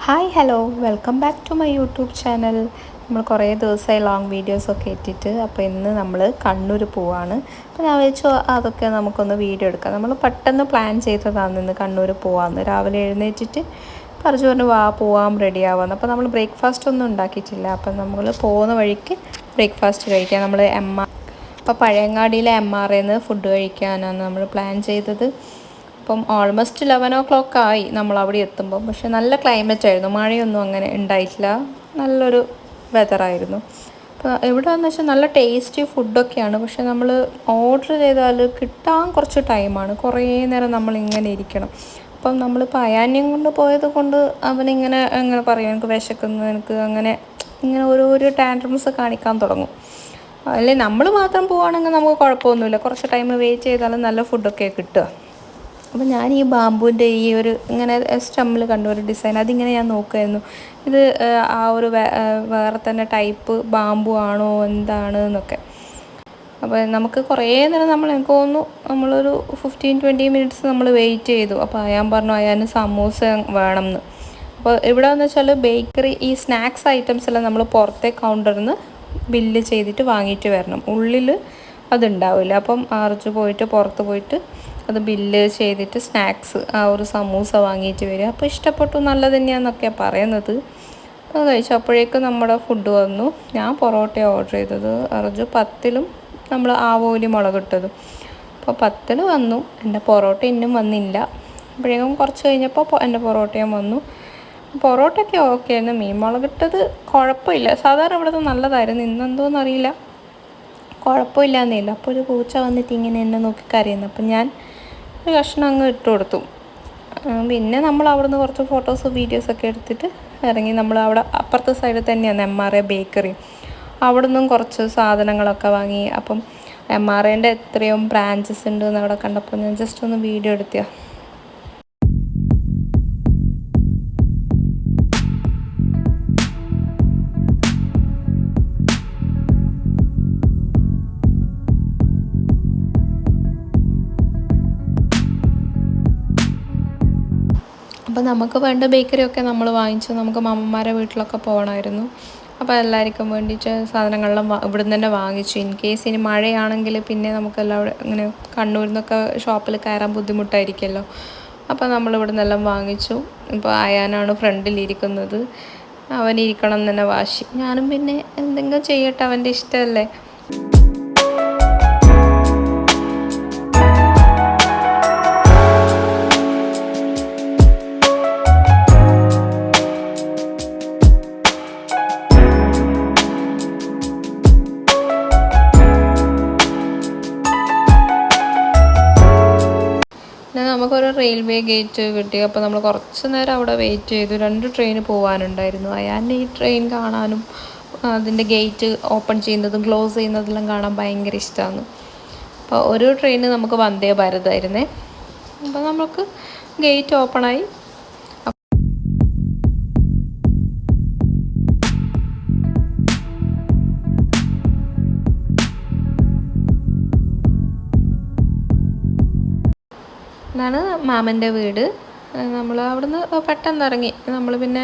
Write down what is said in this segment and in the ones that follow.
Hi hello welcome back to my YouTube channel. നമ്മൾ കുറേ ദിവസമായി ലോങ് വീഡിയോസൊക്കെ ഇട്ടിട്ട് അപ്പോൾ ഇന്ന് നമ്മൾ കണ്ണൂർ പോവാണ്. അപ്പോൾ ഞാൻ വെച്ചു അതൊക്കെ നമുക്കൊന്ന് വീഡിയോ എടുക്കാം. നമ്മൾ പെട്ടെന്ന് പ്ലാൻ ചെയ്തതാണ് ഇന്ന് കണ്ണൂർ പോവാമെന്ന്. രാവിലെ എഴുന്നേറ്റിട്ട് പറഞ്ഞു പറഞ്ഞു പോവാം റെഡി ആവാമെന്ന്. അപ്പോൾ നമ്മൾ ബ്രേക്ക്ഫാസ്റ്റ് ഒന്നും ഉണ്ടാക്കിയിട്ടില്ല. അപ്പം നമ്മൾ പോകുന്ന വഴിക്ക് ബ്രേക്ക്ഫാസ്റ്റ് കഴിക്കാം. നമ്മൾ അപ്പോൾ പഴയങ്ങാടിയിലെ MRAന്ന് ഫുഡ് കഴിക്കാനാണ് നമ്മൾ പ്ലാൻ ചെയ്തത്. അപ്പം ഓൾമോസ്റ്റ് 11 ആയി നമ്മൾ അവിടെ എത്തുമ്പം. പക്ഷെ നല്ല ക്ലൈമറ്റ് ആയിരുന്നു, മഴയൊന്നും അങ്ങനെ ഉണ്ടായിട്ടില്ല, നല്ലൊരു വെതറായിരുന്നു. അപ്പോൾ ഇവിടെ വന്നു വെച്ചാൽ നല്ല ടേസ്റ്റി ഫുഡൊക്കെയാണ്. പക്ഷെ നമ്മൾ ഓർഡർ ചെയ്താൽ കിട്ടാൻ കുറച്ച് ടൈമാണ്, കുറേ നേരം നമ്മളിങ്ങനെ ഇരിക്കണം. അപ്പം നമ്മളിപ്പോൾ അയാന്യം കൊണ്ട് പോയത് കൊണ്ട് അവനിങ്ങനെ എങ്ങനെ പറയും, എനിക്ക് വിശക്കുന്നു, എനിക്ക് അങ്ങനെ ഇങ്ങനെ ഓരോരോ ടാൻട്രംസ് കാണിക്കാൻ തുടങ്ങും. അല്ലെ നമ്മൾ മാത്രം പോവുകയാണെങ്കിൽ നമുക്ക് കുഴപ്പമൊന്നുമില്ല, കുറച്ച് ടൈം വെയിറ്റ് ചെയ്താലും നല്ല ഫുഡൊക്കെ കിട്ടുക. അപ്പോൾ ഞാൻ ഈ ബാമ്പുവിൻ്റെ ഈ ഒരു ഇങ്ങനെ സ്റ്റമ്മിൽ കണ്ട ഒരു ഡിസൈൻ, അതിങ്ങനെ ഞാൻ നോക്കുമായിരുന്നു. ഇത് ആ ഒരു വേറെ തന്നെ ടൈപ്പ് ബാമ്പു ആണോ എന്താണ് എന്നൊക്കെ. അപ്പോൾ നമുക്ക് കുറേ നേരം എനിക്ക് തോന്നുന്നു നമ്മളൊരു 15-20 മിനിറ്റ്സ് നമ്മൾ വെയിറ്റ് ചെയ്തു. അപ്പോൾ അയാൻ പറഞ്ഞു അയാന് സമൂസ വേണമെന്ന്. അപ്പോൾ ഇവിടെ എന്ന് വെച്ചാൽ ബേക്കറി ഈ സ്നാക്സ് ഐറ്റംസ് എല്ലാം നമ്മൾ പുറത്തെ കൗണ്ടറിൽ നിന്ന് ബില്ല് ചെയ്തിട്ട് വാങ്ങിയിട്ട് വരണം, ഉള്ളിൽ അതുണ്ടാവില്ല. അപ്പം അർജു പോയിട്ട് പുറത്ത് പോയിട്ട് അത് ബില്ല് ചെയ്തിട്ട് സ്നാക്സ് ആ ഒരു സമൂസ വാങ്ങിയിട്ട് വരിക. അപ്പോൾ ഇഷ്ടപ്പെട്ടു, നല്ലത് തന്നെയാണെന്നൊക്കെയാണ് പറയുന്നത്. അപ്പോൾ കഴിച്ചപ്പോഴേക്കും നമ്മുടെ ഫുഡ് വന്നു. ഞാൻ പൊറോട്ട ഓർഡർ ചെയ്തത്, അർജു 10-ലും നമ്മൾ ആവോലി മുളകിട്ടതും. അപ്പോൾ 10-ൽ വന്നു, എൻ്റെ പൊറോട്ട ഇന്നും വന്നില്ല. അപ്പോഴേക്കും കുറച്ച് കഴിഞ്ഞപ്പോൾ എൻ്റെ പൊറോട്ടയും വന്നു. പൊറോട്ടയൊക്കെ ഓക്കെ ആയിരുന്നു, മീൻ മുളകിട്ടത് കുഴപ്പമില്ല, സാധാരണ ഇവിടുത്തെ നല്ലതായിരുന്നു. ഇന്നെന്തോന്നറിയില്ല, കുഴപ്പമില്ലാന്നേയില്ല. അപ്പോൾ ഒരു പൂച്ച വന്നിട്ട് ഇങ്ങനെ എന്നെ നോക്കി കരയുന്നു. അപ്പം ഞാൻ ഒരു കഷ്ണം അങ്ങ് ഇട്ട് കൊടുത്തു. പിന്നെ നമ്മൾ അവിടുന്ന് കുറച്ച് ഫോട്ടോസ് വീഡിയോസൊക്കെ എടുത്തിട്ട് ഇറങ്ങി. നമ്മൾ അവിടെ അപ്പുറത്തെ സൈഡിൽ തന്നെയാണ് MRA ബേക്കറി, അവിടെ നിന്നും കുറച്ച് സാധനങ്ങളൊക്കെ വാങ്ങി. അപ്പം MRAൻ്റെ എത്രയോ ബ്രാഞ്ചസ് ഉണ്ട് എന്ന് അവിടെ കണ്ടപ്പോൾ ഞാൻ ജസ്റ്റ് ഒന്ന് വീഡിയോ എടുത്തിയാണ്. അപ്പോൾ നമുക്ക് വേണ്ട ബേക്കറിയൊക്കെ നമ്മൾ വാങ്ങിച്ചു. നമുക്ക് മാമന്മാരെ വീട്ടിലൊക്കെ പോകണമായിരുന്നു. അപ്പോൾ എല്ലാവർക്കും വേണ്ടിയിട്ട് സാധനങ്ങളെല്ലാം ഇവിടെ നിന്ന് തന്നെ വാങ്ങിച്ചു. ഇൻ കേസ് ഇനി മഴയാണെങ്കിൽ പിന്നെ നമുക്കെല്ലാം ഇങ്ങനെ കണ്ണൂരിൽ നിന്നൊക്കെ ഷോപ്പിൽ കയറാൻ ബുദ്ധിമുട്ടായിരിക്കുമല്ലോ. അപ്പോൾ നമ്മളിവിടെ നിന്നെല്ലാം വാങ്ങിച്ചു. ഇപ്പോൾ അയാനാണ് ഫ്രണ്ടിലിരിക്കുന്നത്, അവനിരിക്കണം എന്ന് തന്നെ വാശി. ഞാനും പിന്നെ എന്തെങ്കിലും ചെയ്യട്ടെ, അവൻ്റെ ഇഷ്ടമല്ലേ. നമുക്കൊരു റെയിൽവേ ഗേറ്റ് കിട്ടി. അപ്പോൾ നമ്മൾ കുറച്ച് നേരം അവിടെ വെയിറ്റ് ചെയ്തു. 2 ട്രെയിൻ പോകാനുണ്ടായിരുന്നു. അയാൻ്റെ ഈ ട്രെയിൻ കാണാനും അതിൻ്റെ ഗേറ്റ് ഓപ്പൺ ചെയ്യുന്നതും ക്ലോസ് ചെയ്യുന്നതെല്ലാം കാണാൻ ഭയങ്കര ഇഷ്ടമാണ്. അപ്പോൾ ഒരു ട്രെയിൻ നമുക്ക് വന്ദേ ഭാരതായിരുന്നേ. അപ്പോൾ നമുക്ക് ഗേറ്റ് ഓപ്പണായി. ഇതാണ് മാമൻ്റെ വീട്. നമ്മൾ അവിടുന്ന് പെട്ടെന്ന് ഇറങ്ങി. നമ്മൾ പിന്നെ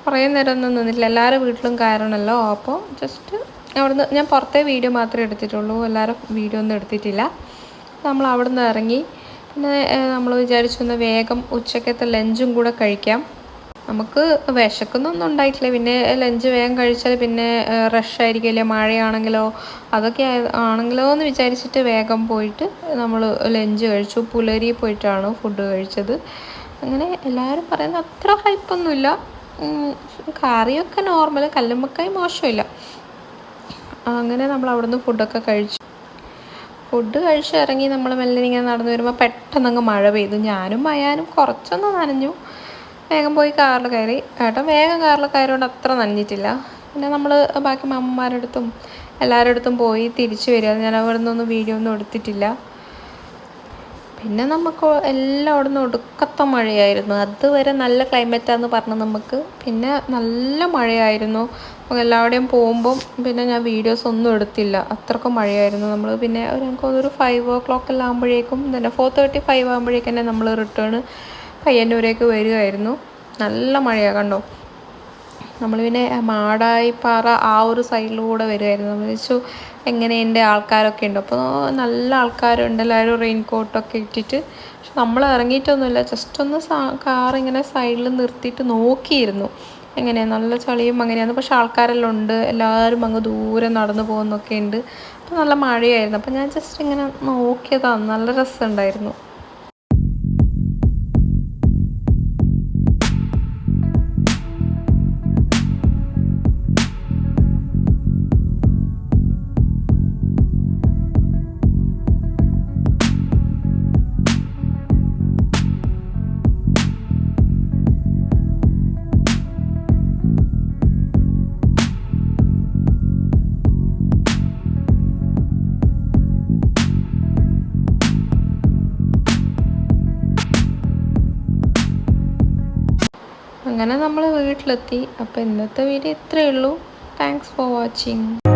കുറേ നേരം ഒന്നും നിന്നിട്ടില്ല, എല്ലാവരും വീട്ടിലും കയറണമല്ലോ. അപ്പോൾ ജസ്റ്റ് അവിടുന്ന് ഞാൻ പുറത്തെ വീഡിയോ മാത്രമേ എടുത്തിട്ടുള്ളൂ, എല്ലാവരും വീഡിയോ ഒന്നും എടുത്തിട്ടില്ല. നമ്മൾ അവിടുന്ന് ഇറങ്ങി. പിന്നെ നമ്മൾ വിചാരിച്ചു വേഗം ഉച്ചക്കത്തെ ലഞ്ചും കൂടെ കഴിക്കാം. നമുക്ക് വിശക്കുന്നൊന്നും ഉണ്ടായിട്ടില്ല. പിന്നെ ലഞ്ച് വേഗം കഴിച്ചാൽ പിന്നെ റഷായിരിക്കില്ലേ, മഴയാണെങ്കിലോ അതൊക്കെ ആണെങ്കിലോ എന്ന് വിചാരിച്ചിട്ട് വേഗം പോയിട്ട് നമ്മൾ ലഞ്ച് കഴിച്ചു. പുലരി പോയിട്ടാണ് ഫുഡ് കഴിച്ചത്. അങ്ങനെ എല്ലാവരും പറയുന്നത് അത്ര ഹൈപ്പൊന്നുമില്ല, കറിയൊക്കെ നോർമൽ, കല്ലുമ്മക്കായി മോശമില്ല. അങ്ങനെ നമ്മൾ അവിടുന്ന് ഫുഡൊക്കെ കഴിച്ചു. ഫുഡ് കഴിച്ച് ഇറങ്ങി നമ്മൾ മെല്ലെ ഇങ്ങനെ നടന്നു വരുമ്പോൾ പെട്ടെന്നങ്ങ് മഴ പെയ്തു. ഞാനും അയാനും കുറച്ചൊന്ന് നനഞ്ഞു. വേഗം പോയി കാറിൽ കയറി. ഏട്ടൻ വേഗം കാറിൽ കയറിയോണ്ട് അത്ര നനഞ്ഞിട്ടില്ല. പിന്നെ നമ്മൾ ബാക്കി മാമന്മാരുടെ അടുത്തും എല്ലാവരുടെ അടുത്തും പോയി തിരിച്ചു വരിക. ഞാൻ അവിടെ നിന്നൊന്നും വീഡിയോ ഒന്നും എടുത്തിട്ടില്ല. പിന്നെ നമുക്ക് എല്ലാം അവിടെ നിന്ന് ഒടുക്കത്ത മഴയായിരുന്നു. അതുവരെ നല്ല ക്ലൈമറ്റാന്ന് പറഞ്ഞ് നമുക്ക് പിന്നെ നല്ല മഴയായിരുന്നു. എല്ലാവരുടെയും പോകുമ്പം പിന്നെ ഞാൻ വീഡിയോസ് ഒന്നും എടുത്തില്ല, അത്രക്കും മഴയായിരുന്നു. നമ്മൾ പിന്നെ എനിക്കൊരു 5 o'clock എല്ലാം ആകുമ്പോഴേക്കും തന്നെ 4:35 ആകുമ്പോഴേക്കും തന്നെ നമ്മൾ റിട്ടേൺ പയ്യന്നൂരേക്ക് വരികയായിരുന്നു. നല്ല മഴയാണ് കണ്ടോ. നമ്മൾ പിന്നെ മാടായിപ്പാറ ആ ഒരു സൈഡിലൂടെ വരുമായിരുന്നു. നമ്മൾ വെച്ചു എങ്ങനെ എൻ്റെ ആൾക്കാരൊക്കെ ഉണ്ട്, അപ്പോൾ നല്ല ആൾക്കാരുണ്ട്, എല്ലാവരും റെയിൻ കോട്ടൊക്കെ ഇട്ടിട്ട്. പക്ഷെ നമ്മൾ ഇറങ്ങിയിട്ടൊന്നുമില്ല, ജസ്റ്റ് ഒന്ന് കാർ ഇങ്ങനെ സൈഡിൽ നിർത്തിയിട്ട് നോക്കിയിരുന്നു എങ്ങനെയാണ്. നല്ല ചളിയും അങ്ങനെയാണ്, പക്ഷെ ആൾക്കാരെല്ലാം ഉണ്ട്, എല്ലാവരും അങ്ങ് ദൂരെ നടന്നു പോകുന്നൊക്കെ ഉണ്ട്. അപ്പോൾ നല്ല മഴയായിരുന്നു, അപ്പോൾ ഞാൻ ജസ്റ്റ് ഇങ്ങനെ നോക്കിയതാണ്. നല്ല രസമുണ്ടായിരുന്നു. അങ്ങനെ നമ്മൾ വീട്ടിലെത്തി. അപ്പോൾ ഇന്നത്തെ വീഡിയോ ഇത്രയേ ഉള്ളൂ. Thanks for watching.